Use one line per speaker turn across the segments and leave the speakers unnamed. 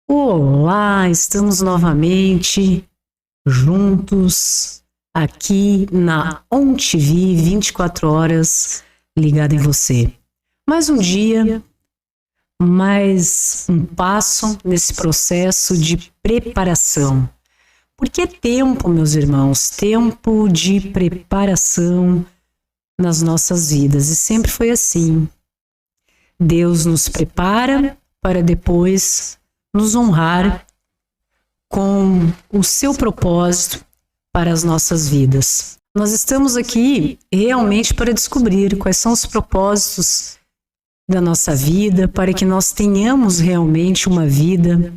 Olá, estamos novamente juntos aqui na OnTV 24 horas ligado em você. Mais um dia, mais um passo nesse processo de preparação. Porque é tempo, meus irmãos, tempo de preparação nas nossas vidas. E sempre foi assim. Deus nos prepara para depois nos honrar com o seu propósito para as nossas vidas. Nós estamos aqui realmente para descobrir quais são os propósitos da nossa vida, para que nós tenhamos realmente uma vida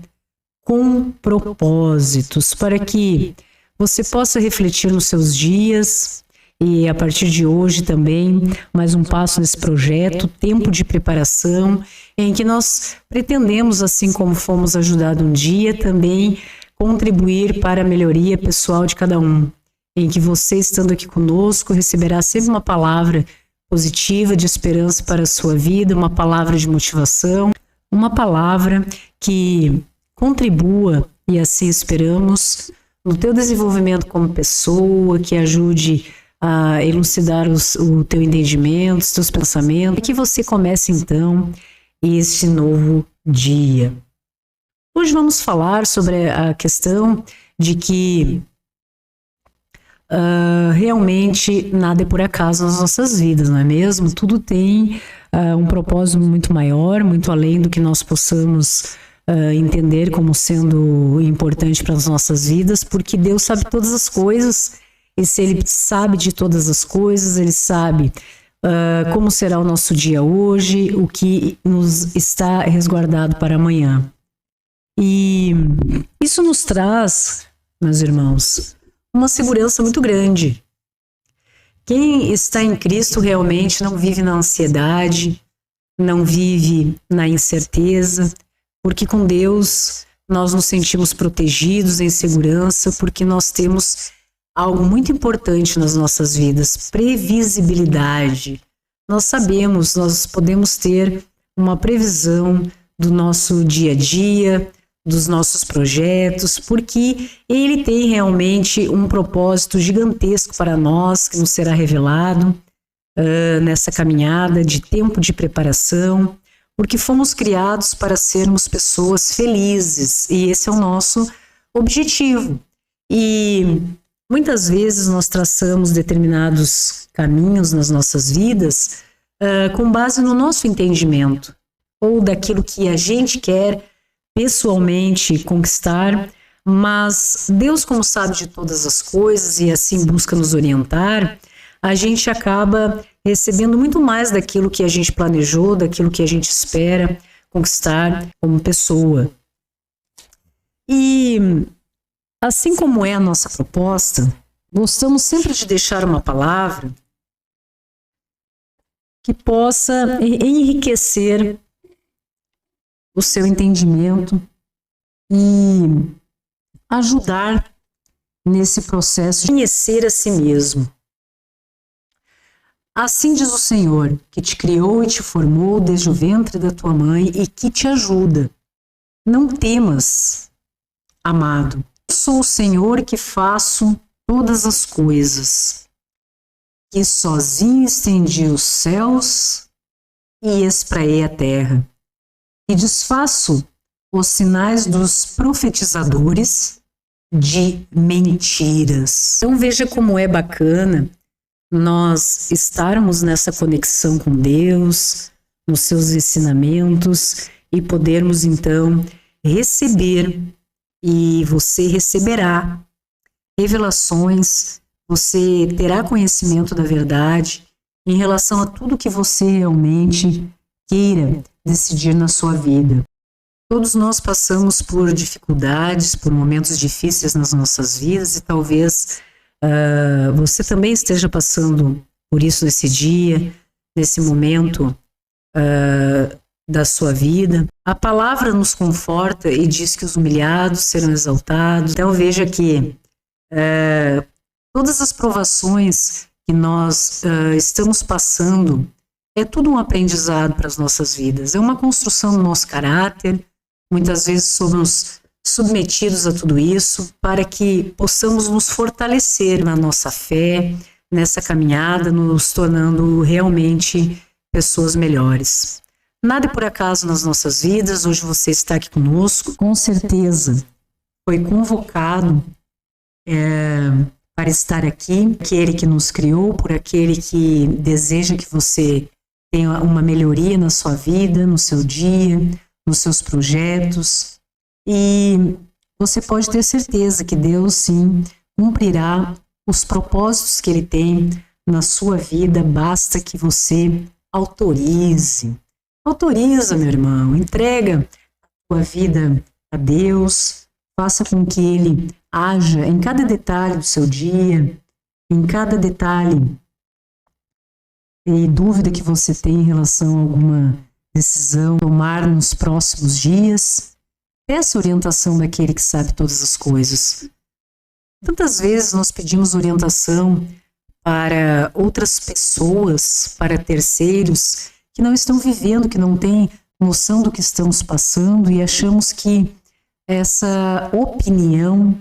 com propósitos, para que você possa refletir nos seus dias e a partir de hoje também mais um passo nesse projeto, tempo de preparação, em que nós pretendemos, assim como fomos ajudados um dia, também contribuir para a melhoria pessoal de cada um, em que você, estando aqui conosco, receberá sempre uma palavra positiva de esperança para a sua vida, uma palavra de motivação, uma palavra que contribua, e assim esperamos, no teu desenvolvimento como pessoa, que ajude a elucidar o teu entendimento, os teus pensamentos, e que você comece então este novo dia. Hoje vamos falar sobre a questão de que realmente nada é por acaso nas nossas vidas, não é mesmo? Tudo tem um propósito muito maior, muito além do que nós possamos entender como sendo importante para as nossas vidas, porque Deus sabe todas as coisas, e se Ele sabe de todas as coisas, Ele sabe como será o nosso dia hoje, o que nos está resguardado para amanhã. E isso nos traz, meus irmãos, uma segurança muito grande. Quem está em Cristo realmente não vive na ansiedade, não vive na incerteza, porque com Deus nós nos sentimos protegidos, em segurança, porque nós temos algo muito importante nas nossas vidas, previsibilidade. Nós sabemos, nós podemos ter uma previsão do nosso dia a dia, dos nossos projetos, porque Ele tem realmente um propósito gigantesco para nós, que nos será revelado nessa caminhada de tempo de preparação, porque fomos criados para sermos pessoas felizes, e esse é o nosso objetivo. E muitas vezes nós traçamos determinados caminhos nas nossas vidas com base no nosso entendimento, ou daquilo que a gente quer pessoalmente conquistar, mas Deus, como sabe de todas as coisas e assim busca nos orientar, a gente acaba recebendo muito mais daquilo que a gente planejou, daquilo que a gente espera conquistar como pessoa. E assim como é a nossa proposta, gostamos sempre de deixar uma palavra que possa enriquecer o seu entendimento e ajudar nesse processo de conhecer a si mesmo. Assim diz o Senhor, que te criou e te formou desde o ventre da tua mãe e que te ajuda. Não temas, amado. Eu sou o Senhor que faço todas as coisas, que sozinho estendi os céus e espraiei a terra, e desfaço os sinais dos profetizadores de mentiras. Então veja como é bacana nós estarmos nessa conexão com Deus, nos seus ensinamentos, e podermos então receber, e você receberá revelações, você terá conhecimento da verdade em relação a tudo que você realmente queira decidir na sua vida. Todos nós passamos por dificuldades, por momentos difíceis nas nossas vidas, e talvez você também esteja passando por isso nesse dia, nesse momento da sua vida. A palavra nos conforta e diz que os humilhados serão exaltados. Então veja que todas as provações que nós estamos passando é tudo um aprendizado para as nossas vidas. É uma construção do nosso caráter, muitas vezes somos submetidos a tudo isso para que possamos nos fortalecer na nossa fé, nessa caminhada, nos tornando realmente pessoas melhores. Nada é por acaso nas nossas vidas. Hoje você está aqui conosco, com certeza foi convocado para estar aqui, aquele que nos criou, por aquele que deseja que você tenha uma melhoria na sua vida, no seu dia, nos seus projetos. E você pode ter certeza que Deus, sim, cumprirá os propósitos que Ele tem na sua vida. Basta que você autorize. Autoriza, meu irmão, entrega a tua vida a Deus, faça com que Ele haja em cada detalhe do seu dia, em cada detalhe e dúvida que você tem em relação a alguma decisão tomar nos próximos dias. Peça orientação daquele que sabe todas as coisas. Tantas vezes nós pedimos orientação para outras pessoas, para terceiros que não estão vivendo, que não têm noção do que estamos passando, e achamos que essa opinião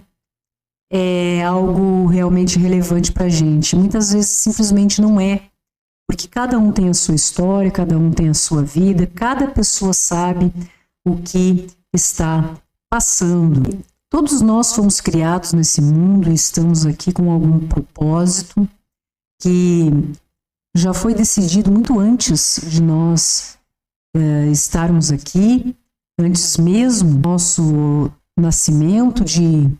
é algo realmente relevante para a gente. Muitas vezes simplesmente não é, porque cada um tem a sua história, cada um tem a sua vida, cada pessoa sabe o que está passando. Todos nós fomos criados nesse mundo e estamos aqui com algum propósito que já foi decidido muito antes de nós estarmos aqui, antes mesmo do nosso nascimento, de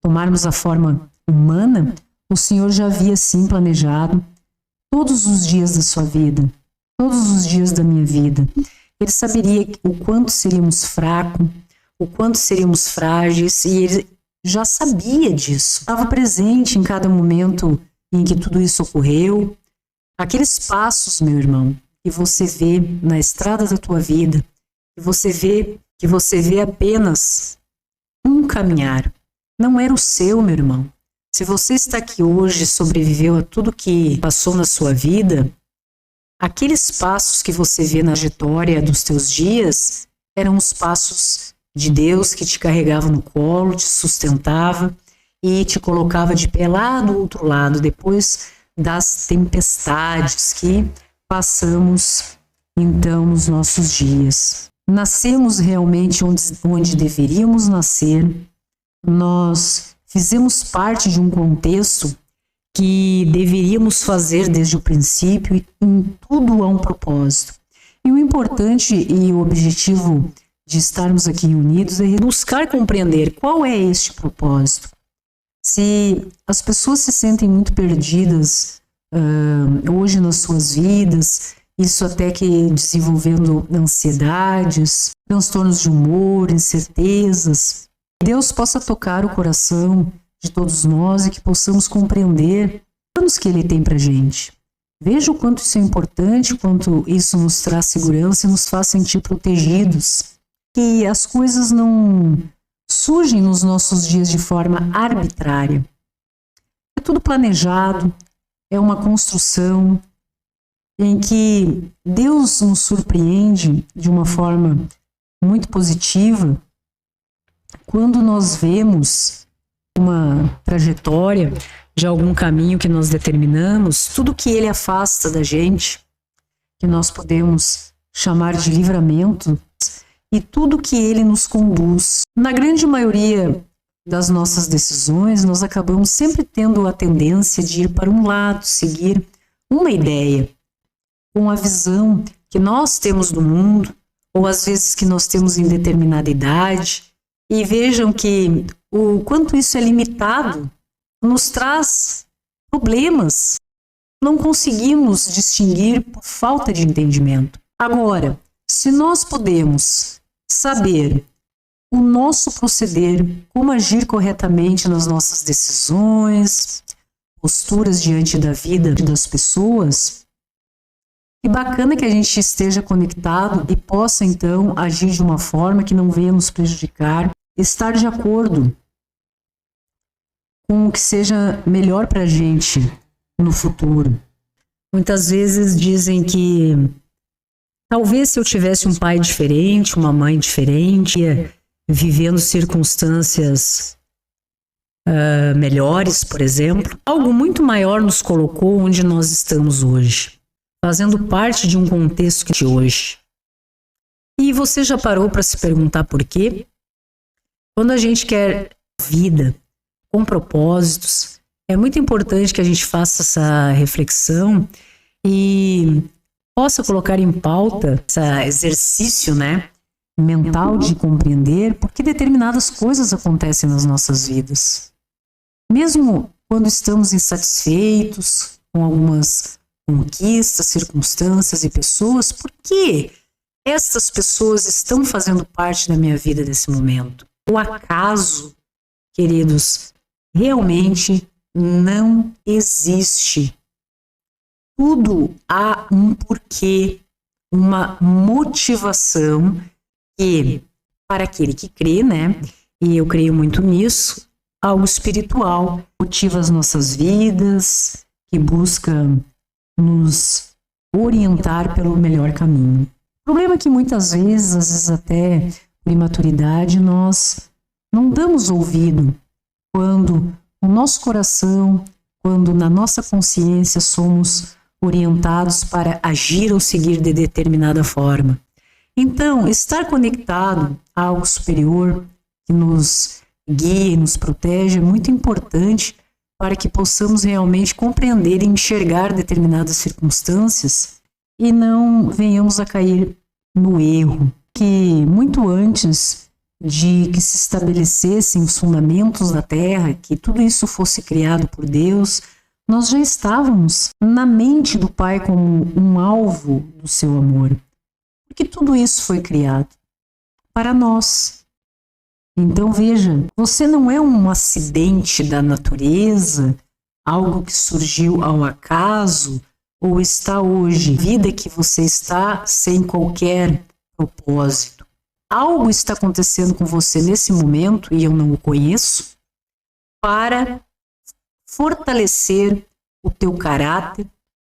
tomarmos a forma humana. O Senhor já havia sim planejado todos os dias da sua vida, todos os dias da minha vida. Ele saberia o quanto seríamos fracos, o quanto seríamos frágeis, e Ele já sabia disso. Estava presente em cada momento em que tudo isso ocorreu. Aqueles passos, meu irmão, que você vê na estrada da tua vida, que você vê apenas um caminhar, não era o seu, meu irmão. Se você está aqui hoje e sobreviveu a tudo que passou na sua vida, aqueles passos que você vê na trajetória dos teus dias eram os passos de Deus que te carregava no colo, te sustentava e te colocava de pé lá do outro lado, depois das tempestades que passamos então nos nossos dias. Nascemos realmente onde deveríamos nascer. Nós fizemos parte de um contexto que deveríamos fazer desde o princípio, e em tudo há um propósito. E o importante e o objetivo de estarmos aqui unidos é buscar compreender qual é este propósito. Se as pessoas se sentem muito perdidas hoje nas suas vidas, isso até que desenvolvendo ansiedades, transtornos de humor, incertezas, Deus possa tocar o coração de todos nós e que possamos compreender os planos que Ele tem para a gente. Veja o quanto isso é importante, o quanto isso nos traz segurança e nos faz sentir protegidos. Que as coisas não surgem nos nossos dias de forma arbitrária. É tudo planejado, é uma construção em que Deus nos surpreende de uma forma muito positiva quando nós vemos uma trajetória de algum caminho que nós determinamos, tudo que Ele afasta da gente, que nós podemos chamar de livramento, e tudo que Ele nos conduz. Na grande maioria das nossas decisões, nós acabamos sempre tendo a tendência de ir para um lado, seguir uma ideia, com a visão que nós temos do mundo, ou às vezes que nós temos em determinada idade, e vejam que o quanto isso é limitado nos traz problemas. Não conseguimos distinguir por falta de entendimento. Agora, se nós podemos saber o nosso proceder, como agir corretamente nas nossas decisões, posturas diante da vida das pessoas, que bacana que a gente esteja conectado e possa então agir de uma forma que não venha nos prejudicar, estar de acordo com o que seja melhor para a gente no futuro. Muitas vezes dizem que talvez se eu tivesse um pai diferente, uma mãe diferente, vivendo circunstâncias melhores, por exemplo, algo muito maior nos colocou onde nós estamos hoje, fazendo parte de um contexto de hoje. E você já parou para se perguntar por quê? Quando a gente quer vida com propósitos, é muito importante que a gente faça essa reflexão e possa colocar em pauta esse exercício, mental de compreender por que determinadas coisas acontecem nas nossas vidas. Mesmo quando estamos insatisfeitos com algumas conquistas, circunstâncias e pessoas, por que estas pessoas estão fazendo parte da minha vida nesse momento? O acaso, queridos, realmente não existe. Tudo há um porquê, uma motivação que, para aquele que crê, e eu creio muito nisso, algo espiritual motiva as nossas vidas, que busca nos orientar pelo melhor caminho. O problema é que muitas vezes, às vezes até por imaturidade, nós não damos ouvido quando o nosso coração, quando na nossa consciência somos orientados para agir ou seguir de determinada forma. Então, estar conectado a algo superior que nos guia e nos protege é muito importante para que possamos realmente compreender e enxergar determinadas circunstâncias e não venhamos a cair no erro, que muito antes de que se estabelecessem os fundamentos da terra, que tudo isso fosse criado por Deus, nós já estávamos na mente do Pai como um alvo do seu amor. Porque tudo isso foi criado para nós. Então veja, você não é um acidente da natureza, algo que surgiu ao acaso, ou está hoje, vida que você está sem qualquer propósito. Algo está acontecendo com você nesse momento, e eu não o conheço, para fortalecer o teu caráter,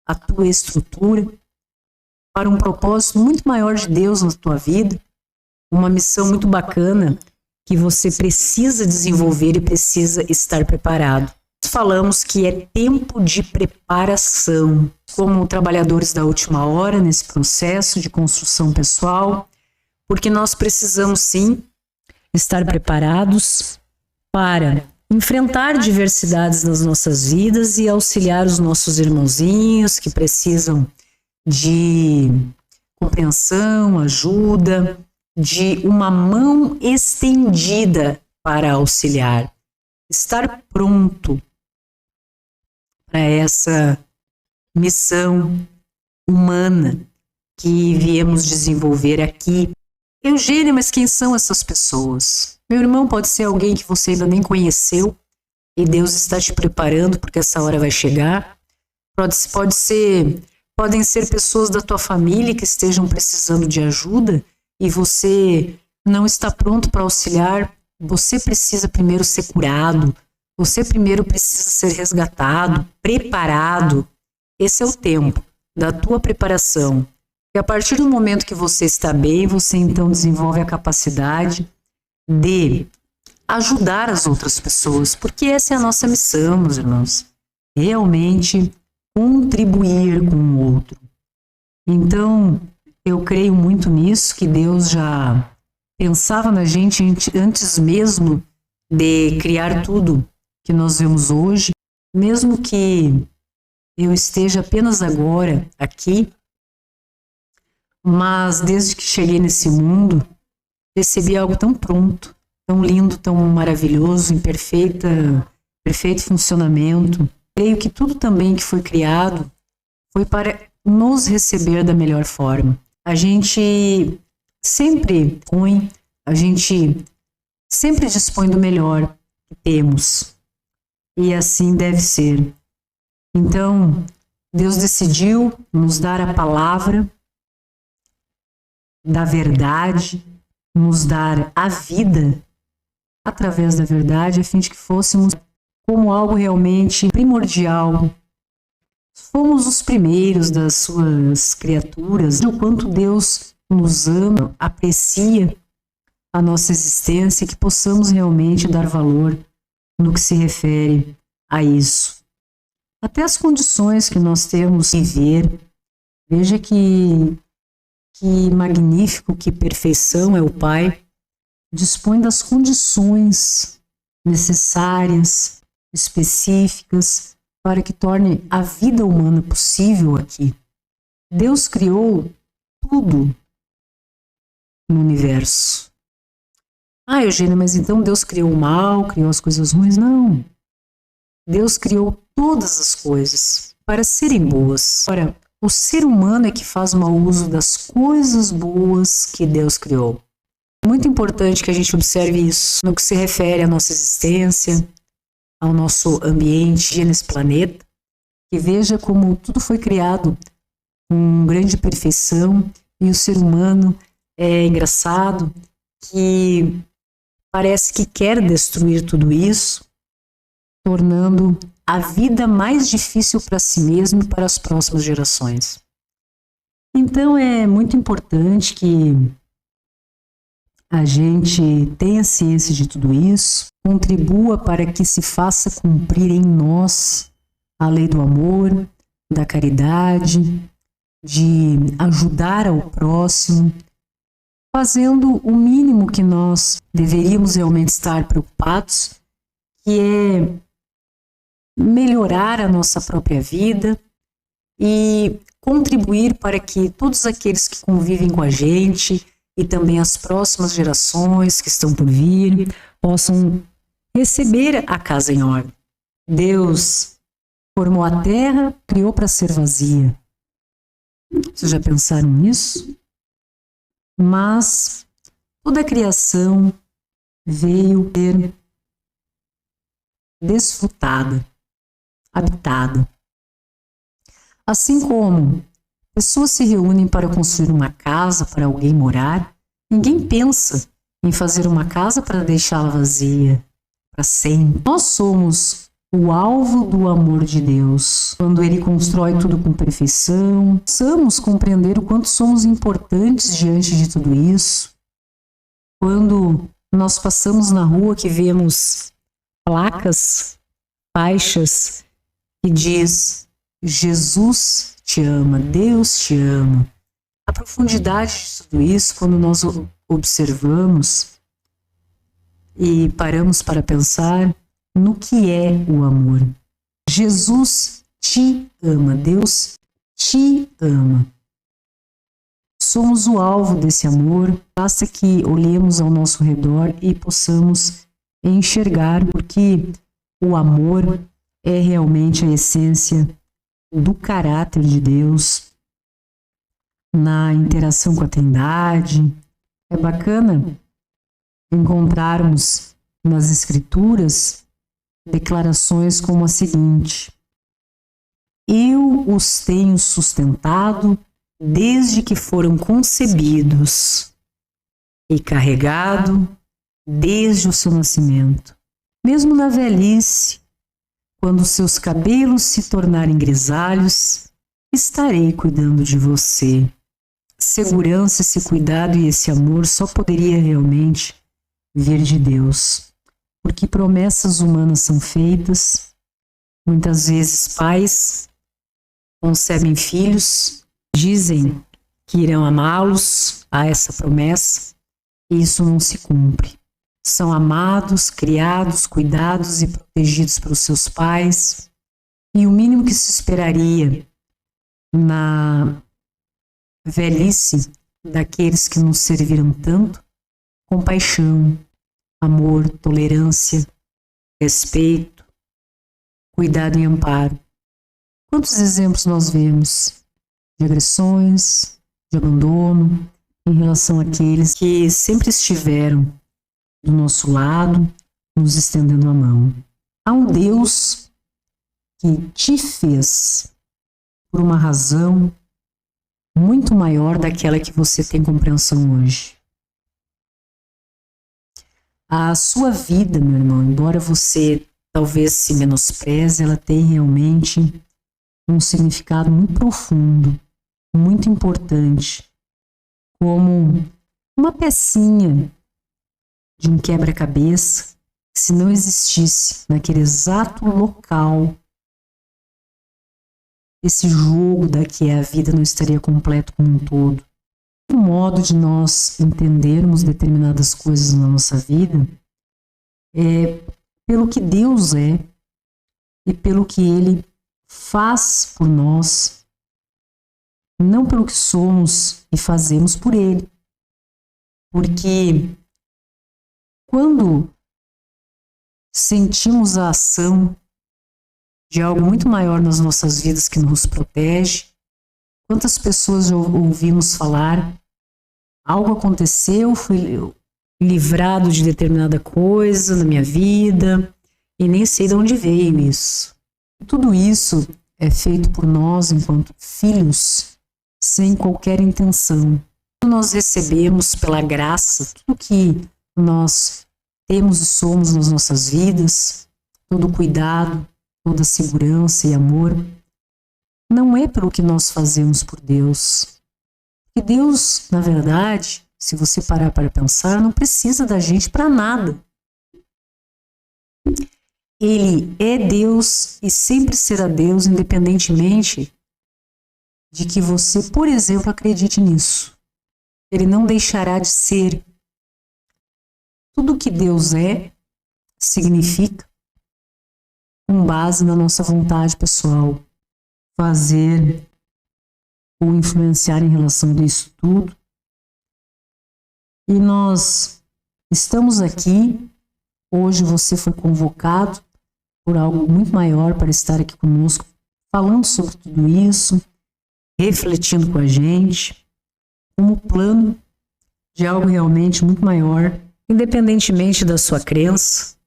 a tua estrutura, para um propósito muito maior de Deus na tua vida, uma missão muito bacana que você precisa desenvolver e precisa estar preparado. Falamos que é tempo de preparação, como trabalhadores da última hora nesse processo de construção pessoal, porque nós precisamos sim estar preparados para enfrentar diversidades nas nossas vidas e auxiliar os nossos irmãozinhos que precisam de compreensão, ajuda, de uma mão estendida para auxiliar. Estar pronto para essa missão humana que viemos desenvolver aqui. Eugênia, mas quem são essas pessoas? Meu irmão, pode ser alguém que você ainda nem conheceu e Deus está te preparando porque essa hora vai chegar. Podem ser pessoas da tua família que estejam precisando de ajuda e você não está pronto para auxiliar. Você precisa primeiro ser curado, você primeiro precisa ser resgatado, preparado. Esse é o tempo da tua preparação. E a partir do momento que você está bem, você então desenvolve a capacidade de ajudar as outras pessoas, porque essa é a nossa missão, meus irmãos. Realmente contribuir com o outro. Então, eu creio muito nisso, que Deus já pensava na gente antes mesmo de criar tudo que nós vemos hoje, mesmo que eu esteja apenas agora aqui, mas desde que cheguei nesse mundo, recebi algo tão pronto, tão lindo, tão maravilhoso, em perfeito funcionamento. Creio que tudo também que foi criado foi para nos receber da melhor forma. A gente sempre dispõe do melhor que temos. E assim deve ser. Então, Deus decidiu nos dar a palavra da verdade, nos dar a vida através da verdade, a fim de que fôssemos como algo realmente primordial. Fomos os primeiros das suas criaturas, o quanto Deus nos ama, aprecia a nossa existência e que possamos realmente dar valor no que se refere a isso. Até as condições que nós temos de viver. Veja que magnífico, que perfeição é o Pai. Dispõe das condições necessárias, específicas, para que torne a vida humana possível aqui. Deus criou tudo no universo. Eugênia, mas então Deus criou o mal, criou as coisas ruins? Não. Deus criou todas as coisas para serem boas. Ora, o ser humano é que faz mau uso das coisas boas que Deus criou. É muito importante que a gente observe isso no que se refere à nossa existência, ao nosso ambiente nesse planeta, que veja como tudo foi criado com grande perfeição e o ser humano é engraçado que parece que quer destruir tudo isso, tornando a vida mais difícil para si mesmo e para as próximas gerações. Então é muito importante que a gente tenha ciência de tudo isso, contribua para que se faça cumprir em nós a lei do amor, da caridade, de ajudar ao próximo, fazendo o mínimo que nós deveríamos realmente estar preocupados, que é melhorar a nossa própria vida e contribuir para que todos aqueles que convivem com a gente e também as próximas gerações que estão por vir possam receber a casa em ordem. Deus formou a terra, criou para ser vazia. Vocês já pensaram nisso? Mas toda a criação veio ser desfrutada, habitada. Assim como pessoas se reúnem para construir uma casa para alguém morar, ninguém pensa em fazer uma casa para deixá-la vazia para sempre. Nós somos o alvo do amor de Deus. Quando Ele constrói tudo com perfeição, precisamos compreender o quanto somos importantes diante de tudo isso. Quando nós passamos na rua que vemos placas, faixas que diz Jesus te ama, Deus te ama. A profundidade de tudo isso, quando nós observamos e paramos para pensar no que é o amor. Jesus te ama, Deus te ama. Somos o alvo desse amor, basta que olhemos ao nosso redor e possamos enxergar, porque o amor é realmente a essência do caráter de Deus na interação com a Trindade. É bacana encontrarmos nas Escrituras declarações como a seguinte: eu os tenho sustentado desde que foram concebidos e carregado desde o seu nascimento. Mesmo na velhice, quando seus cabelos se tornarem grisalhos, estarei cuidando de você. Segurança, esse cuidado e esse amor só poderia realmente vir de Deus. Porque promessas humanas são feitas, muitas vezes pais concebem filhos, dizem que irão amá-los a essa promessa, e isso não se cumpre. São amados, criados, cuidados e protegidos pelos seus pais, e o mínimo que se esperaria na velhice daqueles que nos serviram tanto, compaixão, amor, tolerância, respeito, cuidado e amparo. Quantos exemplos nós vemos de agressões, de abandono em relação àqueles que sempre estiveram do nosso lado, nos estendendo a mão. Há um Deus que te fez por uma razão muito maior daquela que você tem compreensão hoje. A sua vida, meu irmão, embora você talvez se menospreze, ela tem realmente um significado muito profundo, muito importante, como uma pecinha de um quebra-cabeça, que se não existisse naquele exato local, esse jogo da que é a vida não estaria completo como um todo. O modo de nós entendermos determinadas coisas na nossa vida é pelo que Deus é e pelo que Ele faz por nós, não pelo que somos e fazemos por Ele. Porque quando sentimos a ação de algo muito maior nas nossas vidas que nos protege, quantas pessoas já ouvimos falar, algo aconteceu, fui livrado de determinada coisa na minha vida e nem sei de onde veio isso. Tudo isso é feito por nós enquanto filhos, sem qualquer intenção. Nós recebemos pela graça tudo que nós temos e somos nas nossas vidas, todo cuidado, toda segurança e amor, não é pelo que nós fazemos por Deus. Porque Deus, na verdade, se você parar para pensar, não precisa da gente para nada. Ele é Deus e sempre será Deus, independentemente de que você, por exemplo, acredite nisso. Ele não deixará de ser. Tudo que Deus é, significa, com base na nossa vontade pessoal, fazer ou influenciar em relação a isso tudo. E nós estamos aqui, hoje você foi convocado por algo muito maior para estar aqui conosco, falando sobre tudo isso, refletindo com a gente, como plano de algo realmente muito maior, independentemente da sua crença.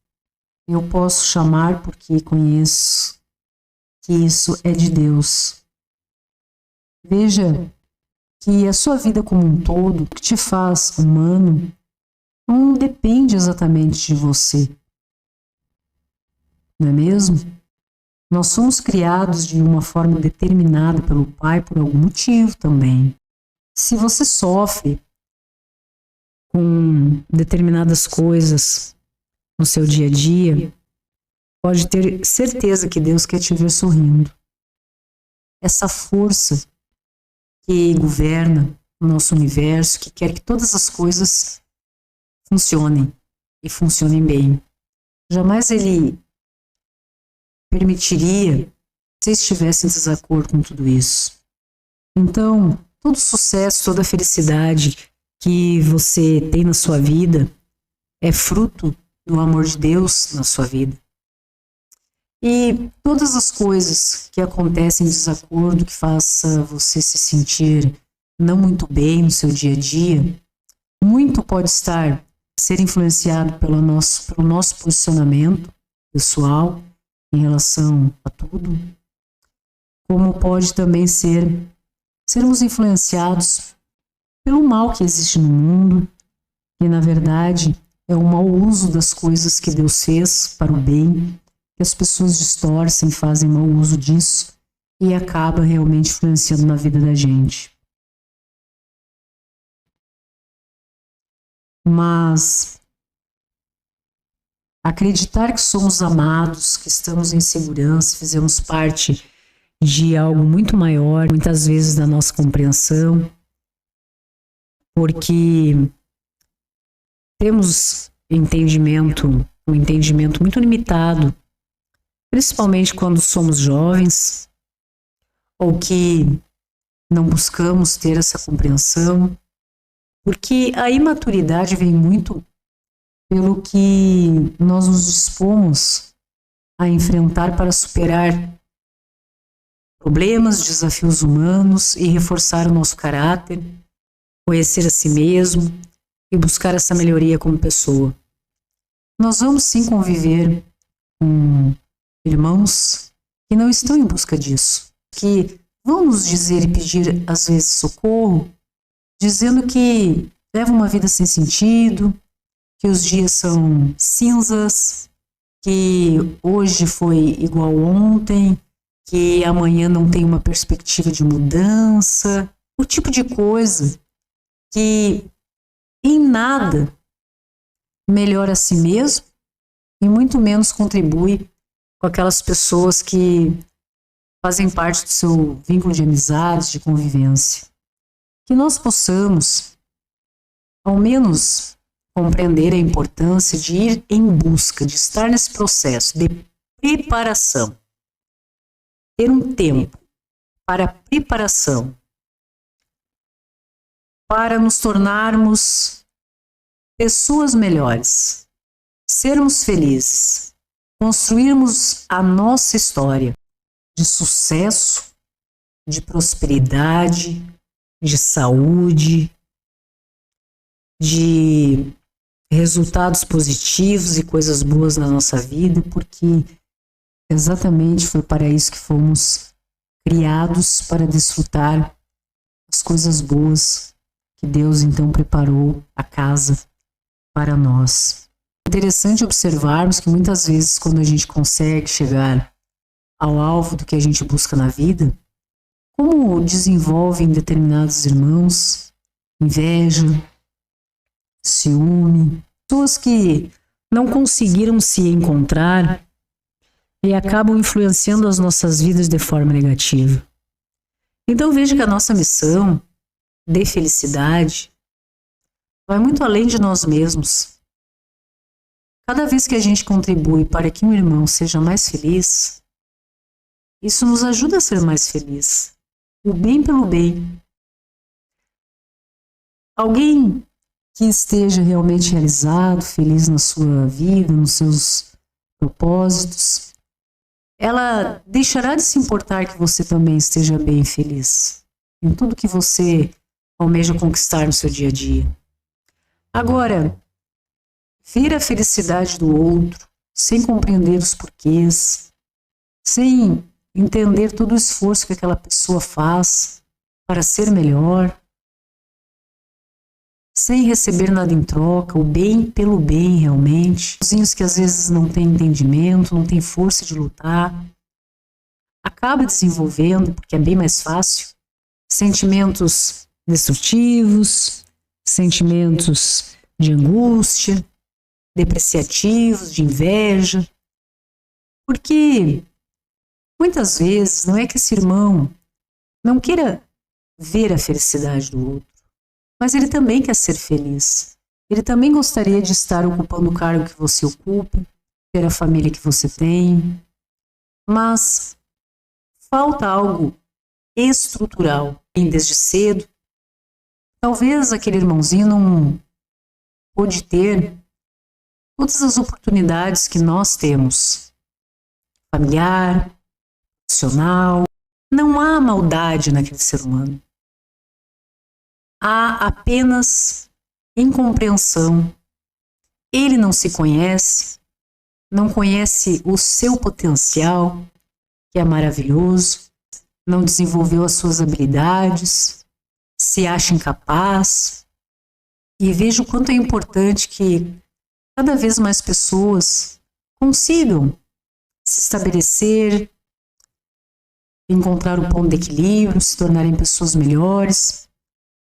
Eu posso chamar porque conheço que isso é de Deus. Veja que a sua vida como um todo, o que te faz humano, não depende exatamente de você. Não é mesmo? Nós somos criados de uma forma determinada pelo Pai por algum motivo também. Se você sofre com determinadas coisas no seu dia a dia, pode ter certeza que Deus quer te ver sorrindo. Essa força que governa o nosso universo, que quer que todas as coisas funcionem e funcionem bem. Jamais Ele permitiria que você estivesse em desacordo com tudo isso. Então, todo sucesso, toda felicidade que você tem na sua vida é fruto do amor de Deus na sua vida. E todas as coisas que acontecem em desacordo, que faça você se sentir não muito bem no seu dia a dia, muito pode ser influenciado pelo nosso posicionamento pessoal em relação a tudo, como pode também sermos influenciados pelo mal que existe no mundo, que na verdade é o mau uso das coisas que Deus fez para o bem, que as pessoas distorcem, fazem mau uso disso e acaba realmente influenciando na vida da gente. Mas acreditar que somos amados, que estamos em segurança, fizemos parte de algo muito maior, muitas vezes da nossa compreensão, porque temos um entendimento muito limitado, principalmente quando somos jovens, ou que não buscamos ter essa compreensão, porque a imaturidade vem muito pelo que nós nos dispomos a enfrentar para superar problemas, desafios humanos e reforçar o nosso caráter, conhecer a si mesmo e buscar essa melhoria como pessoa. Nós vamos sim conviver com irmãos que não estão em busca disso, que vão nos dizer e pedir às vezes socorro, dizendo que levam uma vida sem sentido, que os dias são cinzas, que hoje foi igual ontem, que amanhã não tem uma perspectiva de mudança, o tipo de coisa que em nada melhor a si mesmo e muito menos contribui com aquelas pessoas que fazem parte do seu vínculo de amizades, de convivência. Que nós possamos, ao menos, compreender a importância de ir em busca, de estar nesse processo de preparação. Ter um tempo para preparação, para nos tornarmos pessoas melhores, sermos felizes, construirmos a nossa história de sucesso, de prosperidade, de saúde, de resultados positivos e coisas boas na nossa vida, porque exatamente foi para isso que fomos criados, para desfrutar as coisas boas que Deus então preparou a casa para nós. Interessante observarmos que muitas vezes quando a gente consegue chegar ao alvo do que a gente busca na vida, como desenvolvem determinados irmãos inveja, ciúme, pessoas que não conseguiram se encontrar e acabam influenciando as nossas vidas de forma negativa. Então veja que a nossa missão de felicidade vai muito além de nós mesmos. Cada vez que a gente contribui para que um irmão seja mais feliz, isso nos ajuda a ser mais feliz. O bem pelo bem. Alguém que esteja realmente realizado, feliz na sua vida, nos seus propósitos, ela deixará de se importar que você também esteja bem e feliz em tudo que você almeja conquistar no seu dia a dia. Agora, ver a felicidade do outro, sem compreender os porquês, sem entender todo o esforço que aquela pessoa faz para ser melhor, sem receber nada em troca, o bem pelo bem realmente. Os que às vezes não têm entendimento, não têm força de lutar, acaba desenvolvendo, porque é bem mais fácil, sentimentos destrutivos, sentimentos de angústia, depreciativos, de inveja. Porque muitas vezes não é que esse irmão não queira ver a felicidade do outro, mas ele também quer ser feliz. Ele também gostaria de estar ocupando o cargo que você ocupa, ter a família que você tem, mas falta algo estrutural. Desde cedo, talvez aquele irmãozinho não pôde ter todas as oportunidades que nós temos, familiar, profissional. Não há maldade naquele ser humano. Há apenas incompreensão. Ele não se conhece, não conhece o seu potencial, que é maravilhoso, não desenvolveu as suas habilidades, se acha incapaz. E vejo o quanto é importante que cada vez mais pessoas consigam se estabelecer, encontrar o ponto de equilíbrio, se tornarem pessoas melhores,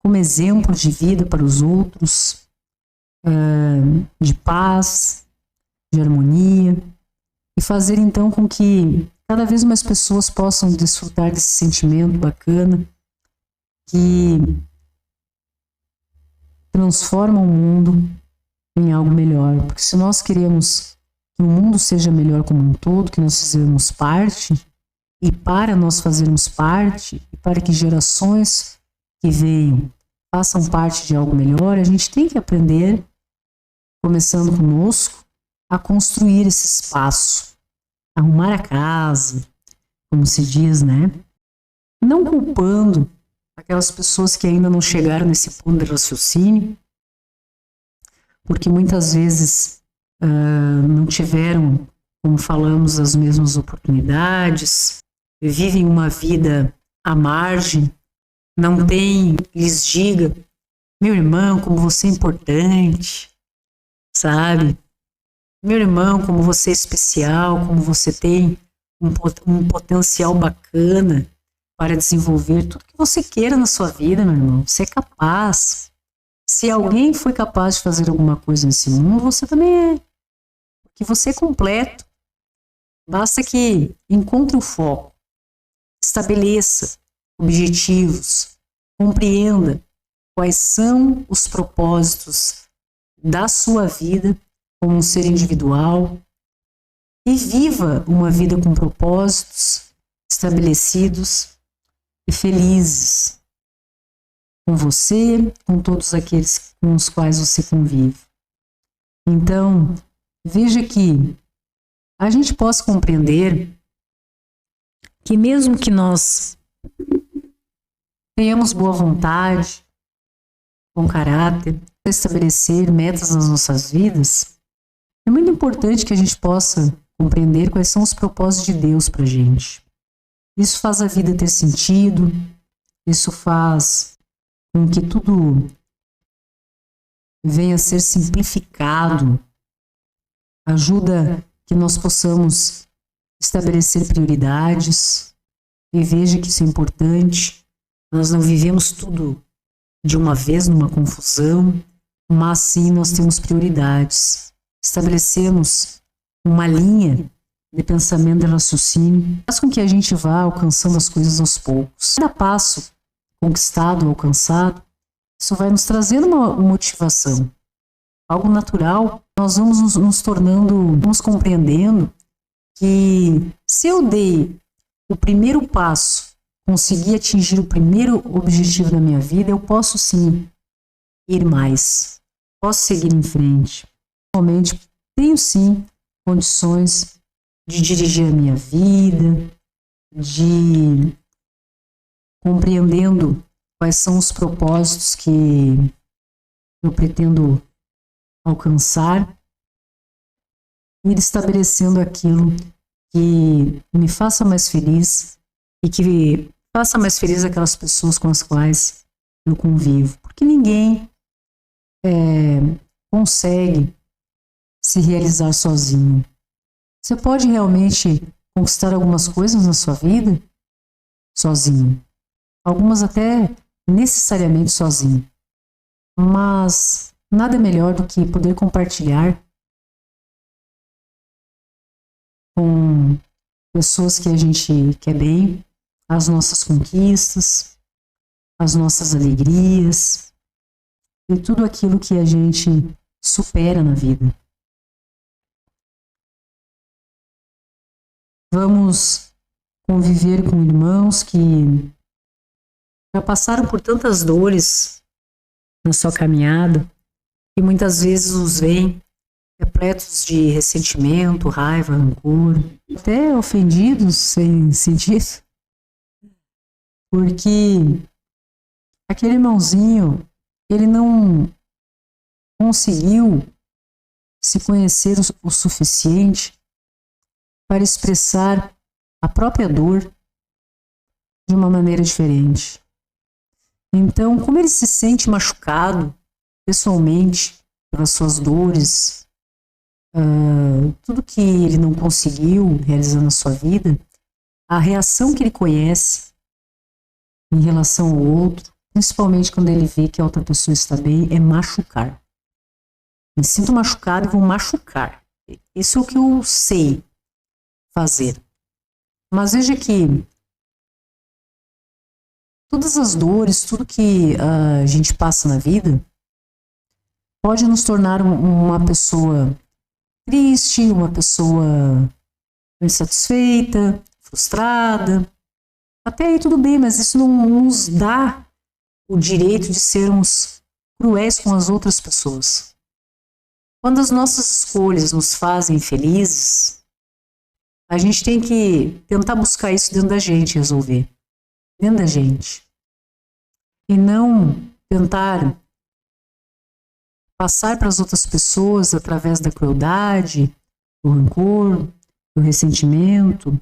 como exemplo de vida para os outros, de paz, de harmonia, e fazer então com que cada vez mais pessoas possam desfrutar desse sentimento bacana que transforma o mundo em algo melhor. Porque se nós queremos que o mundo seja melhor como um todo, que nós fizermos parte, e para nós fazermos parte, e para que gerações que venham façam parte de algo melhor, a gente tem que aprender, começando conosco, a construir esse espaço, arrumar a casa, como se diz, né? Não culpando aquelas pessoas que ainda não chegaram nesse ponto de raciocínio, porque muitas vezes não tiveram, como falamos, as mesmas oportunidades, vivem uma vida à margem, não tem, lhes diga, meu irmão, como você é importante, sabe? Meu irmão, como você é especial, como você tem um potencial bacana para desenvolver tudo que você queira na sua vida, meu irmão. Você é capaz, Se alguém foi capaz de fazer alguma coisa nesse mundo, você também é. Porque você é completo. Basta que encontre o foco, estabeleça objetivos, compreenda quais são os propósitos da sua vida como um ser individual e viva uma vida com propósitos estabelecidos e felizes com você, com todos aqueles com os quais você convive. Então, veja que a gente possa compreender que mesmo que nós tenhamos boa vontade, bom caráter, para estabelecer metas nas nossas vidas, é muito importante que a gente possa compreender quais são os propósitos de Deus para a gente. Isso faz a vida ter sentido, isso faz com que tudo venha a ser simplificado, ajuda que nós possamos estabelecer prioridades, e veja que isso é importante. Nós não vivemos tudo de uma vez numa confusão, mas sim nós temos prioridades. Estabelecemos uma linha de pensamento e raciocínio, faz com que a gente vá alcançando as coisas aos poucos. Cada passo conquistado, alcançado, isso vai nos trazendo uma motivação, algo natural. Nós vamos nos tornando, vamos compreendendo que se eu dei o primeiro passo, consegui atingir o primeiro objetivo da minha vida, eu posso sim ir mais, posso seguir em frente. Realmente tenho sim condições de dirigir a minha vida, de compreendendo quais são os propósitos que eu pretendo alcançar, ir estabelecendo aquilo que me faça mais feliz e que faça mais feliz aquelas pessoas com as quais eu convivo. Porque ninguém consegue se realizar sozinho. Você pode realmente conquistar algumas coisas na sua vida sozinho. Algumas até necessariamente sozinho. Mas nada melhor do que poder compartilhar com pessoas que a gente quer bem, as nossas conquistas, as nossas alegrias e tudo aquilo que a gente supera na vida. Vamos conviver com irmãos que já passaram por tantas dores na sua caminhada e muitas vezes nos veem repletos de ressentimento, raiva, rancor, até ofendidos sem sentido, porque aquele irmãozinho, ele não conseguiu se conhecer o suficiente para expressar a própria dor de uma maneira diferente. Então, como ele se sente machucado pessoalmente pelas suas dores, tudo que ele não conseguiu realizar na sua vida, a reação que ele conhece em relação ao outro, principalmente quando ele vê que a outra pessoa está bem, é machucar. Me sinto machucado e vou machucar. Isso é o que eu sei fazer. Mas veja que todas as dores, tudo que a gente passa na vida, pode nos tornar uma pessoa triste, uma pessoa insatisfeita, frustrada. Até aí tudo bem, mas isso não nos dá o direito de sermos cruéis com as outras pessoas. Quando as nossas escolhas nos fazem felizes, a gente tem que tentar buscar isso dentro da gente, resolver. Dentro da gente. E não tentar passar para as outras pessoas através da crueldade, do rancor, do ressentimento,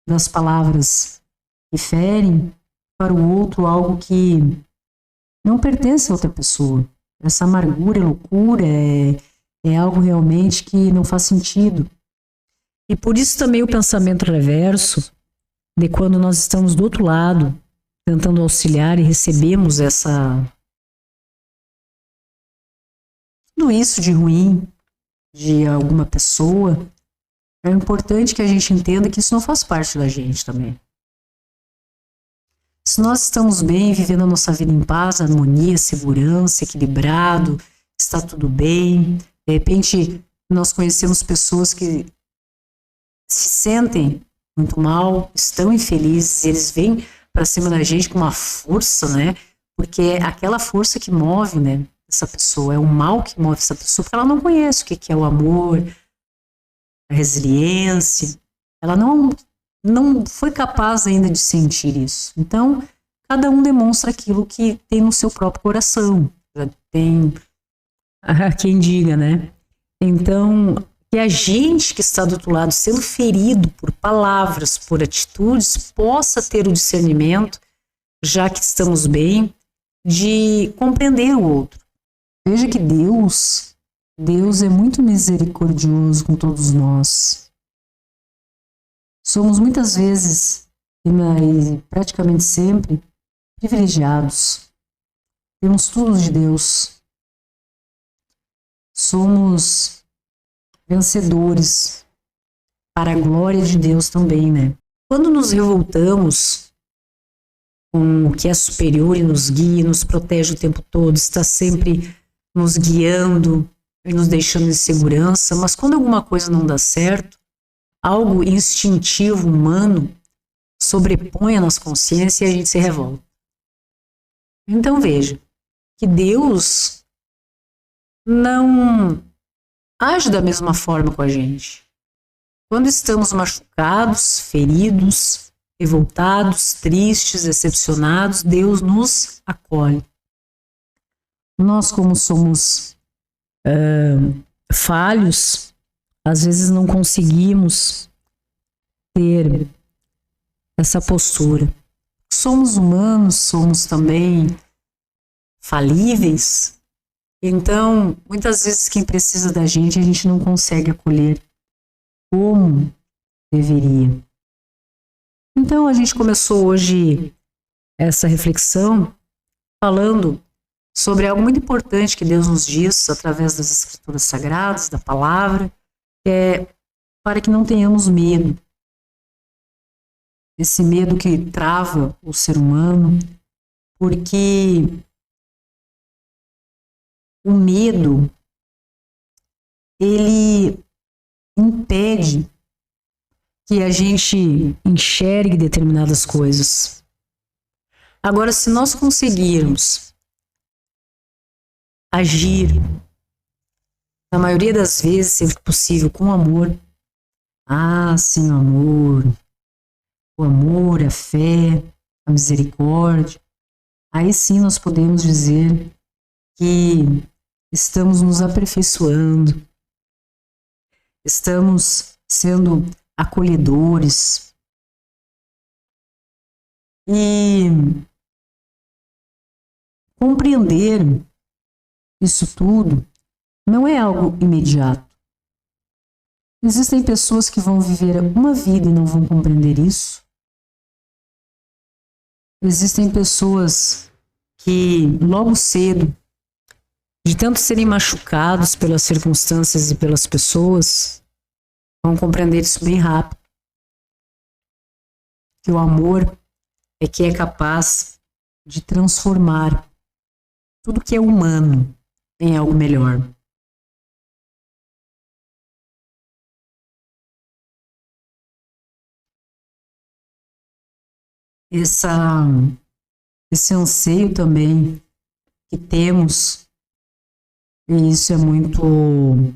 das palavras que ferem para o outro algo que não pertence a outra pessoa. Essa amargura, loucura, é algo realmente que não faz sentido. E por isso também o pensamento reverso, de quando nós estamos do outro lado, tentando auxiliar e recebemos tudo isso de ruim de alguma pessoa, é importante que a gente entenda que isso não faz parte da gente também. Se nós estamos bem, vivendo a nossa vida em paz, harmonia, segurança, equilibrado, está tudo bem, de repente nós conhecemos pessoas que se sentem muito mal, estão infelizes, e eles vêm para cima da gente com uma força, né? Porque é aquela força que move, né, essa pessoa, é o mal que move essa pessoa, porque ela não conhece o que é o amor, a resiliência, ela não foi capaz ainda de sentir isso. Então, cada um demonstra aquilo que tem no seu próprio coração. Tem quem diga, né? Então, que a gente que está do outro lado, sendo ferido por palavras, por atitudes, possa ter o discernimento, já que estamos bem, de compreender o outro. Veja que Deus é muito misericordioso com todos nós. Somos muitas vezes, e praticamente sempre, privilegiados. Temos tudo de Deus. Somos vencedores para a glória de Deus também, né? Quando nos revoltamos com o que é superior e nos guia, nos protege o tempo todo, está sempre nos guiando e nos deixando em segurança, mas quando alguma coisa não dá certo, algo instintivo, humano, sobrepõe a nossa consciência e a gente se revolta. Então veja, que Deus não age da mesma forma com a gente. Quando estamos machucados, feridos, revoltados, tristes, decepcionados, Deus nos acolhe. Nós, como somos falhos, às vezes não conseguimos ter essa postura. Somos humanos, somos também falíveis. Então, muitas vezes quem precisa da gente, a gente não consegue acolher como deveria. Então, a gente começou hoje essa reflexão falando sobre algo muito importante que Deus nos diz através das Escrituras Sagradas, da Palavra, para que não tenhamos medo. Esse medo que trava o ser humano, porque o medo, ele impede que a gente enxergue determinadas coisas. Agora, se nós conseguirmos agir, na maioria das vezes, sempre possível, com amor, sim, o amor, a fé, a misericórdia, aí sim nós podemos dizer que estamos nos aperfeiçoando, estamos sendo acolhedores. E compreender isso tudo não é algo imediato. Existem pessoas que vão viver uma vida e não vão compreender isso. Existem pessoas que logo cedo, de tanto serem machucados pelas circunstâncias e pelas pessoas, vão compreender isso bem rápido. Que o amor é que é capaz de transformar tudo que é humano em algo melhor. Esse anseio também que temos, e isso é muito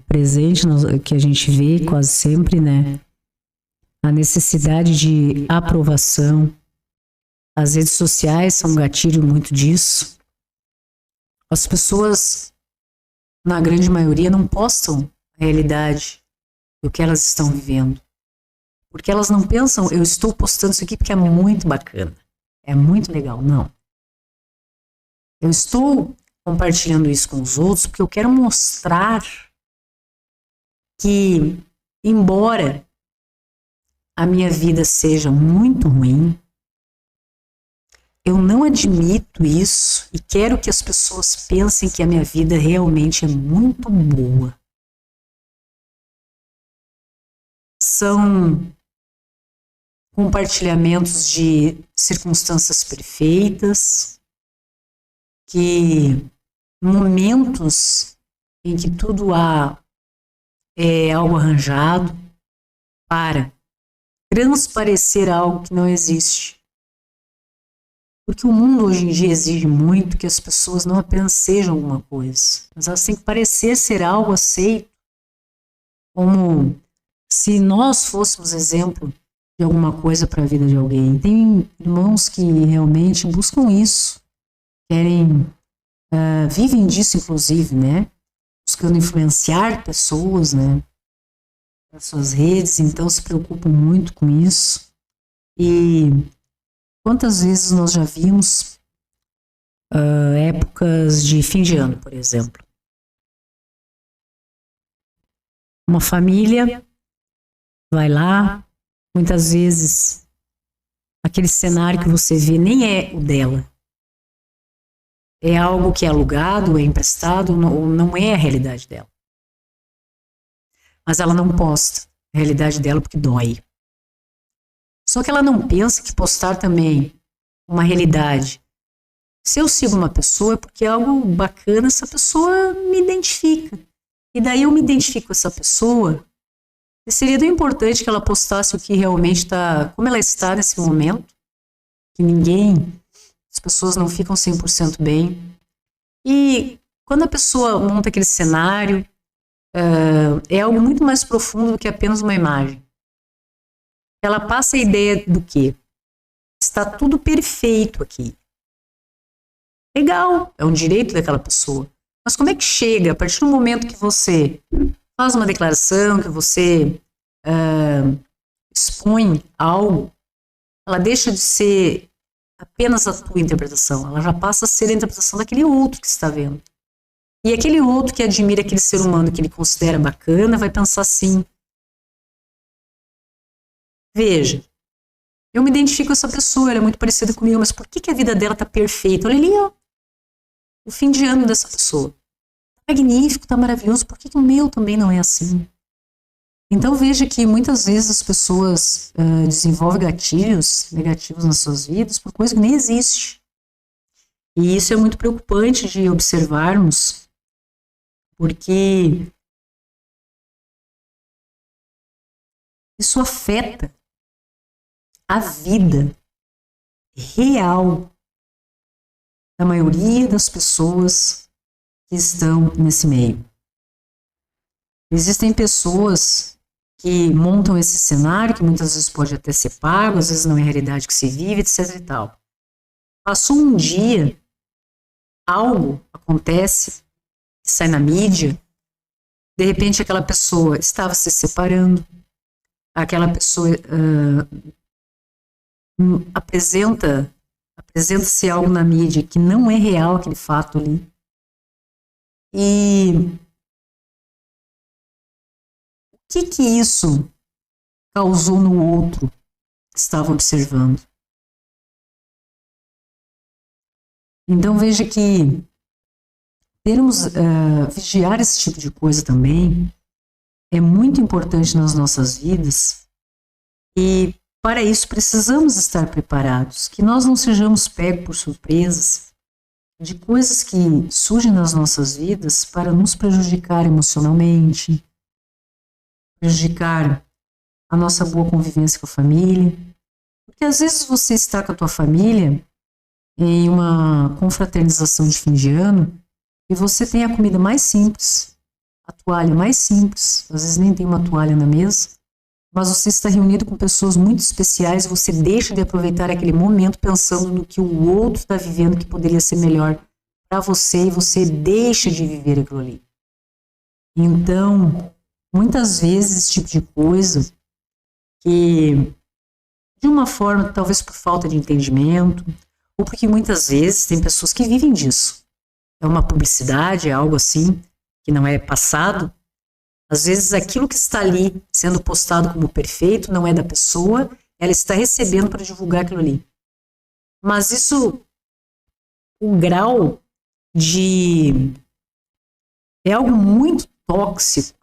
presente, que a gente vê quase sempre, né? A necessidade de aprovação. As redes sociais são um gatilho muito disso. As pessoas, na grande maioria, não postam a realidade do que elas estão vivendo. Porque elas não pensam, eu estou postando isso aqui porque é muito bacana, é muito legal. Não. Eu estou compartilhando isso com os outros porque eu quero mostrar que, embora a minha vida seja muito ruim, eu não admito isso e quero que as pessoas pensem que a minha vida realmente é muito boa. São compartilhamentos de circunstâncias perfeitas, que momentos em que tudo é algo arranjado para transparecer algo que não existe. Porque o mundo hoje em dia exige muito que as pessoas não apenas sejam alguma coisa, mas elas têm que parecer ser algo aceito, como se nós fôssemos exemplo de alguma coisa para a vida de alguém. Tem irmãos que realmente buscam isso, querem, vivem disso inclusive, né? Buscando influenciar pessoas, né? Nas suas redes, então se preocupam muito com isso. E quantas vezes nós já vimos épocas de fim de ano, por exemplo. Uma família vai lá, muitas vezes aquele cenário que você vê nem é o dela. É algo que é alugado, é emprestado, ou não é a realidade dela. Mas ela não posta a realidade dela porque dói. Só que ela não pensa que postar também uma realidade. Se eu sigo uma pessoa é porque é algo bacana, essa pessoa me identifica. E daí eu me identifico com essa pessoa. E seria tão importante que ela postasse o que realmente está, como ela está nesse momento, que as pessoas não ficam 100% bem. E quando a pessoa monta aquele cenário, é algo muito mais profundo do que apenas uma imagem. Ela passa a ideia do quê? Está tudo perfeito aqui. Legal, é um direito daquela pessoa. Mas como é que chega, a partir do momento que você faz uma declaração, que você expõe algo, ela deixa de ser apenas a tua interpretação, ela já passa a ser a interpretação daquele outro que está vendo. E aquele outro que admira aquele ser humano que ele considera bacana, vai pensar assim: veja, eu me identifico com essa pessoa, ela é muito parecida comigo, mas por que a vida dela está perfeita? Olha ali, ó, o fim de ano dessa pessoa. Tá magnífico, tá maravilhoso, por que o meu também não é assim? Então veja que muitas vezes as pessoas desenvolvem gatilhos negativos nas suas vidas por coisa que nem existe. E isso é muito preocupante de observarmos, porque isso afeta a vida real da maioria das pessoas que estão nesse meio. Existem pessoas que montam esse cenário, que muitas vezes pode até ser pago, às vezes não é a realidade que se vive, etc e tal. Passou um dia, algo acontece, sai na mídia, de repente aquela pessoa estava se separando, aquela pessoa apresenta-se algo na mídia que não é real aquele fato ali. E o que isso causou no outro que estava observando? Então veja que termos, vigiar esse tipo de coisa também é muito importante nas nossas vidas, e para isso precisamos estar preparados, que nós não sejamos pegos por surpresas de coisas que surgem nas nossas vidas para nos prejudicar emocionalmente, prejudicar a nossa boa convivência com a família. Porque às vezes você está com a tua família em uma confraternização de fim de ano e você tem a comida mais simples, a toalha mais simples, às vezes nem tem uma toalha na mesa, mas você está reunido com pessoas muito especiais e você deixa de aproveitar aquele momento pensando no que o outro está vivendo que poderia ser melhor para você e você deixa de viver aquilo ali. Então, muitas vezes esse tipo de coisa que, de uma forma, talvez por falta de entendimento, ou porque muitas vezes tem pessoas que vivem disso. É uma publicidade, é algo assim, que não é passado. Às vezes aquilo que está ali sendo postado como perfeito não é da pessoa, ela está recebendo para divulgar aquilo ali. Mas isso, o grau de... é algo muito tóxico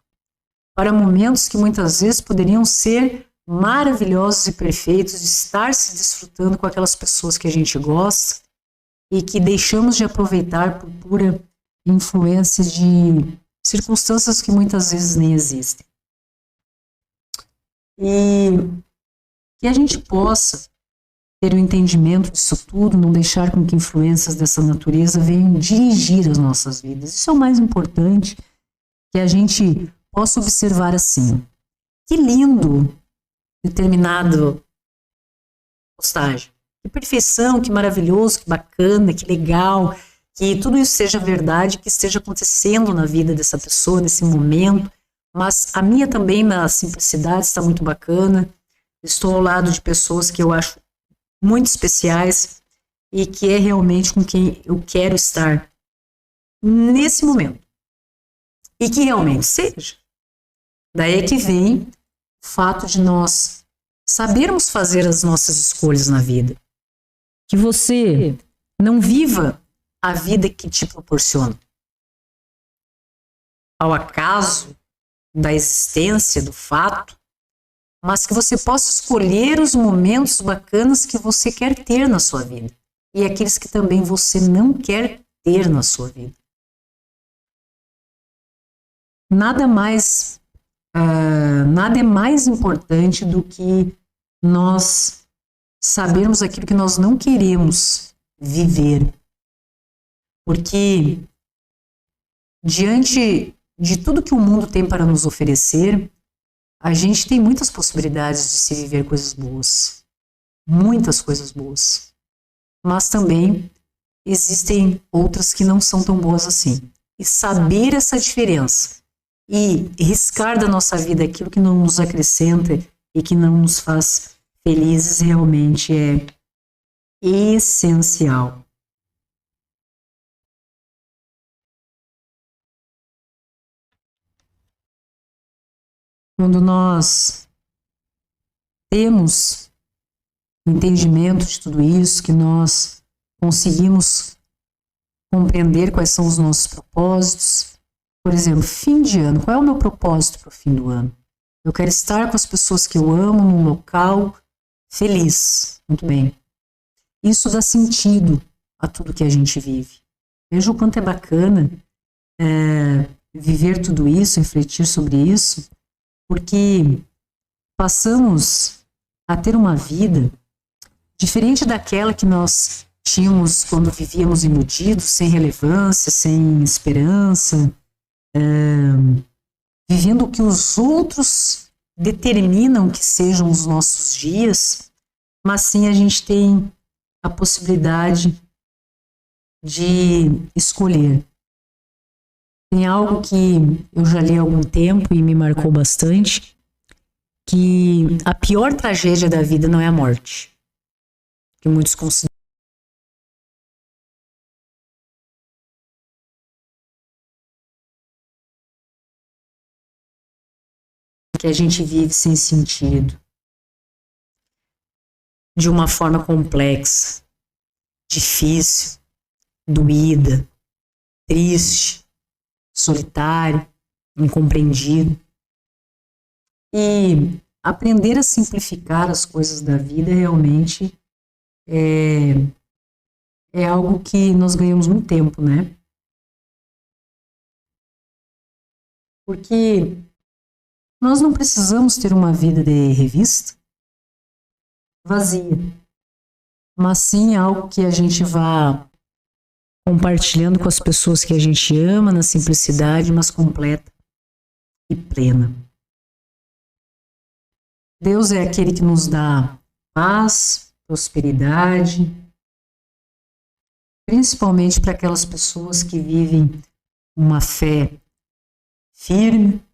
para momentos que muitas vezes poderiam ser maravilhosos e perfeitos, de estar se desfrutando com aquelas pessoas que a gente gosta e que deixamos de aproveitar por pura influência de circunstâncias que muitas vezes nem existem. E que a gente possa ter o entendimento disso tudo, não deixar com que influências dessa natureza venham dirigir as nossas vidas. Isso é o mais importante, que a gente possa observar assim. Que lindo determinado postagem. Que perfeição, que maravilhoso, que bacana, que legal, que tudo isso seja verdade, que esteja acontecendo na vida dessa pessoa, nesse momento, mas a minha também, na simplicidade, está muito bacana. Estou ao lado de pessoas que eu acho muito especiais e que é realmente com quem eu quero estar nesse momento. E que realmente seja. Daí é que vem o fato de nós sabermos fazer as nossas escolhas na vida. Que você não viva a vida que te proporciona ao acaso da existência, do fato, mas que você possa escolher os momentos bacanas que você quer ter na sua vida e aqueles que também você não quer ter na sua vida. Nada é mais importante do que nós sabermos aquilo que nós não queremos viver. Porque diante de tudo que o mundo tem para nos oferecer, a gente tem muitas possibilidades de se viver coisas boas. Muitas coisas boas. Mas também existem outras que não são tão boas assim. E saber essa diferença e riscar da nossa vida aquilo que não nos acrescenta e que não nos faz felizes realmente é essencial. Quando nós temos entendimento de tudo isso, que nós conseguimos compreender quais são os nossos propósitos. Por exemplo, fim de ano. Qual é o meu propósito para o fim do ano? Eu quero estar com as pessoas que eu amo num local feliz. Muito bem. Isso dá sentido a tudo que a gente vive. Veja o quanto é bacana viver tudo isso, refletir sobre isso, porque passamos a ter uma vida diferente daquela que nós tínhamos quando vivíamos iludidos, sem relevância, sem esperança, vivendo o que os outros determinam que sejam os nossos dias, mas sim a gente tem a possibilidade de escolher. Tem algo que eu já li há algum tempo e me marcou bastante, que a pior tragédia da vida não é a morte, que muitos consideram que a gente vive sem sentido, de uma forma complexa, difícil, doída, triste, solitário, incompreendido. E aprender a simplificar as coisas da vida realmente é algo que nós ganhamos muito tempo, né? Porque nós não precisamos ter uma vida de revista vazia, mas sim algo que a gente vá compartilhando com as pessoas que a gente ama, na simplicidade, mas completa e plena. Deus é aquele que nos dá paz, prosperidade, principalmente para aquelas pessoas que vivem uma fé firme,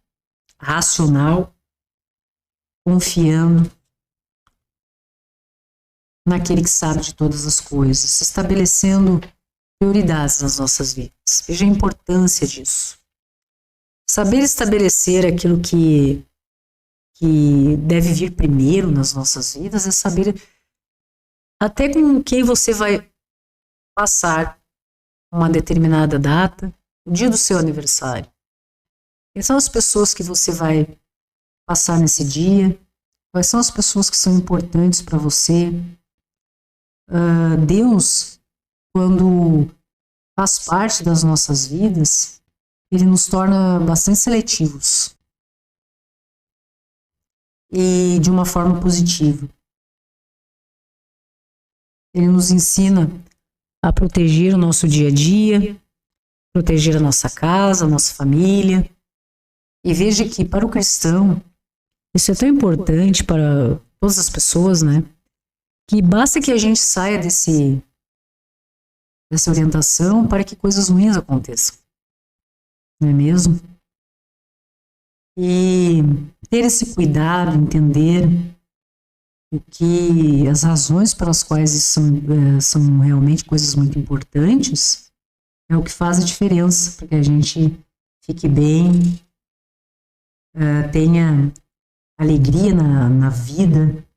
racional, confiando naquele que sabe de todas as coisas, estabelecendo prioridades nas nossas vidas. Veja a importância disso. Saber estabelecer aquilo que deve vir primeiro nas nossas vidas é saber até com quem você vai passar uma determinada data, o dia do seu aniversário. Quem são as pessoas que você vai passar nesse dia? Quais são as pessoas que são importantes para você? Deus, quando faz parte das nossas vidas, ele nos torna bastante seletivos e de uma forma positiva. Ele nos ensina a proteger o nosso dia a dia, proteger a nossa casa, a nossa família. E veja que para o cristão, isso é tão importante para todas as pessoas, né? Que basta que a gente saia dessa orientação para que coisas ruins aconteçam. Não é mesmo? E ter esse cuidado, entender o que as razões pelas quais são realmente coisas muito importantes, é o que faz a diferença para que a gente fique bem, tenha alegria na vida,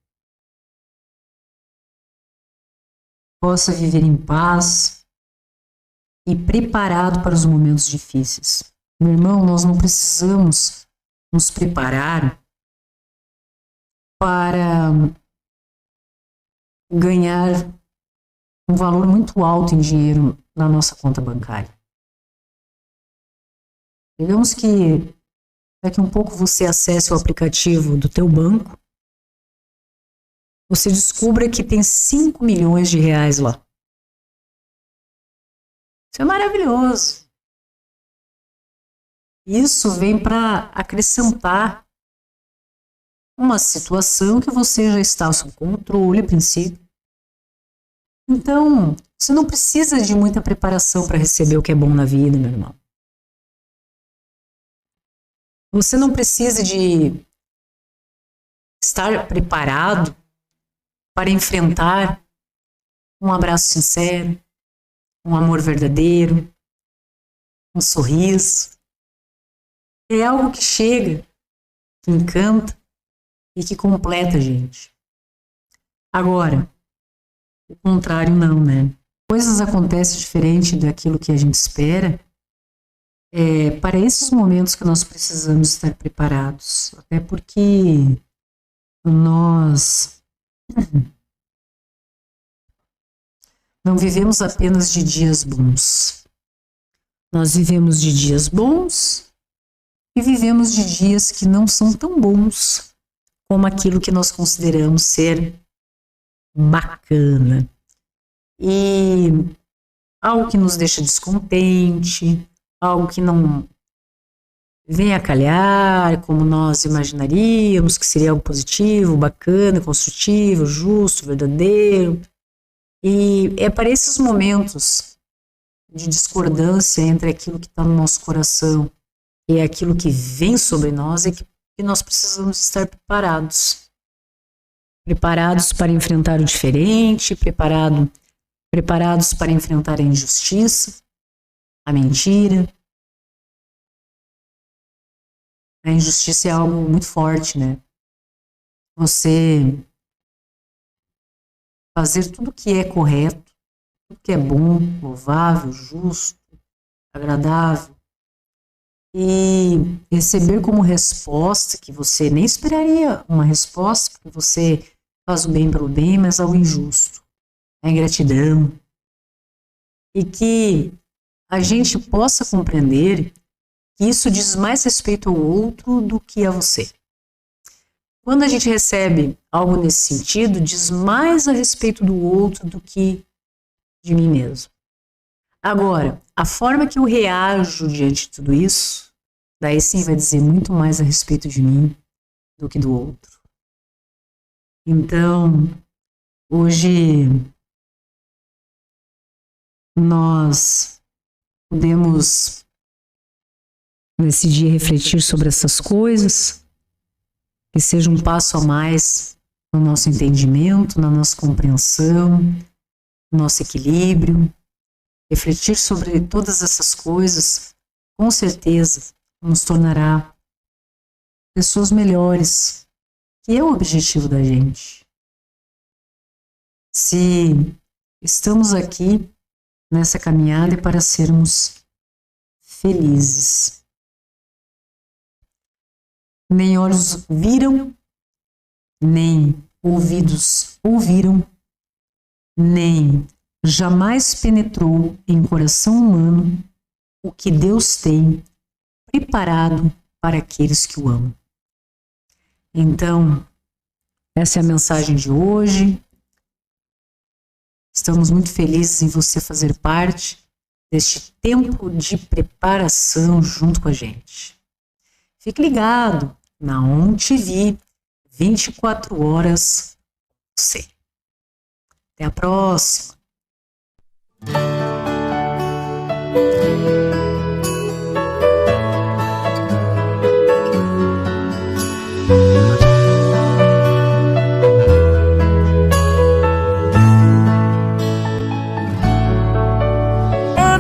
possa viver em paz e preparado para os momentos difíceis. Meu irmão, nós não precisamos nos preparar para ganhar um valor muito alto em dinheiro na nossa conta bancária. Digamos que daqui a um pouco você acesse o aplicativo do teu banco, você descubra que tem 5 milhões de reais lá. Isso é maravilhoso. Isso vem para acrescentar uma situação que você já está sob controle, a princípio. Então, você não precisa de muita preparação para receber o que é bom na vida, meu irmão. Você não precisa de estar preparado para enfrentar um abraço sincero, um amor verdadeiro, um sorriso. É algo que chega, que encanta e que completa a gente. Agora, o contrário não, né? Coisas acontecem diferente daquilo que a gente espera. Para esses momentos que nós precisamos estar preparados. Até porque nós não vivemos apenas de dias bons. Nós vivemos de dias bons e vivemos de dias que não são tão bons como aquilo que nós consideramos ser bacana. E algo que nos deixa descontente, algo que não vem a calhar como nós imaginaríamos, que seria algo positivo, bacana, construtivo, justo, verdadeiro. E é para esses momentos de discordância entre aquilo que está no nosso coração e aquilo que vem sobre nós é que nós precisamos estar preparados. Preparados para enfrentar o diferente, preparados para enfrentar a injustiça, a mentira. A injustiça é algo muito forte, né? Você fazer tudo que é correto, tudo que é bom, louvável, justo, agradável, e receber como resposta, que você nem esperaria uma resposta, porque você faz o bem pelo bem, mas algo injusto, a ingratidão, e que a gente possa compreender que isso diz mais respeito ao outro do que a você. Quando a gente recebe algo nesse sentido, diz mais a respeito do outro do que de mim mesmo. Agora, a forma que eu reajo diante de tudo isso, daí sim vai dizer muito mais a respeito de mim do que do outro. Então, hoje nós podemos, nesse dia, refletir sobre essas coisas, que seja um passo a mais no nosso entendimento, na nossa compreensão, no nosso equilíbrio. Refletir sobre todas essas coisas, com certeza, nos tornará pessoas melhores, que é o objetivo da gente. se estamos aqui nessa caminhada é para sermos felizes. Nem olhos viram, nem ouvidos ouviram, nem jamais penetrou em coração humano o que Deus tem preparado para aqueles que o amam. Então, essa é a mensagem de hoje. Estamos muito felizes em você fazer parte deste tempo de preparação junto com a gente. Fique ligado na ON TV, 24 horas com você. Até a próxima.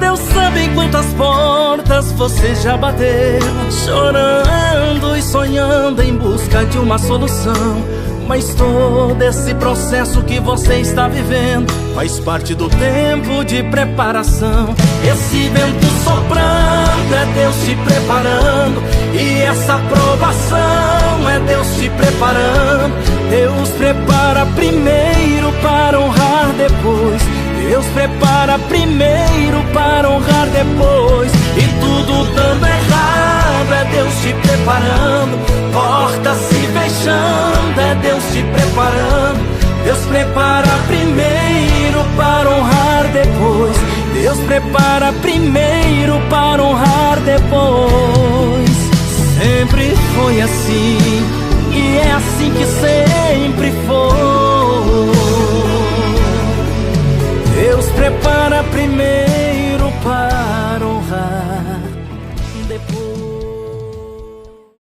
Deus sabe quantas portas você já bateu, chorando e sonhando em busca de uma solução. Mas todo esse processo que você está vivendo faz parte do tempo de preparação. Esse vento soprando é Deus te preparando, e essa provação é Deus te preparando. Deus prepara primeiro para honrar depois. Deus prepara primeiro para honrar depois. E tudo dando errado é Deus te preparando. Portas se fechando é Deus te preparando. Deus prepara primeiro para honrar depois. Deus prepara primeiro para honrar depois. Sempre foi assim, e é assim que sempre foi. Deus prepara primeiro para honrar depois.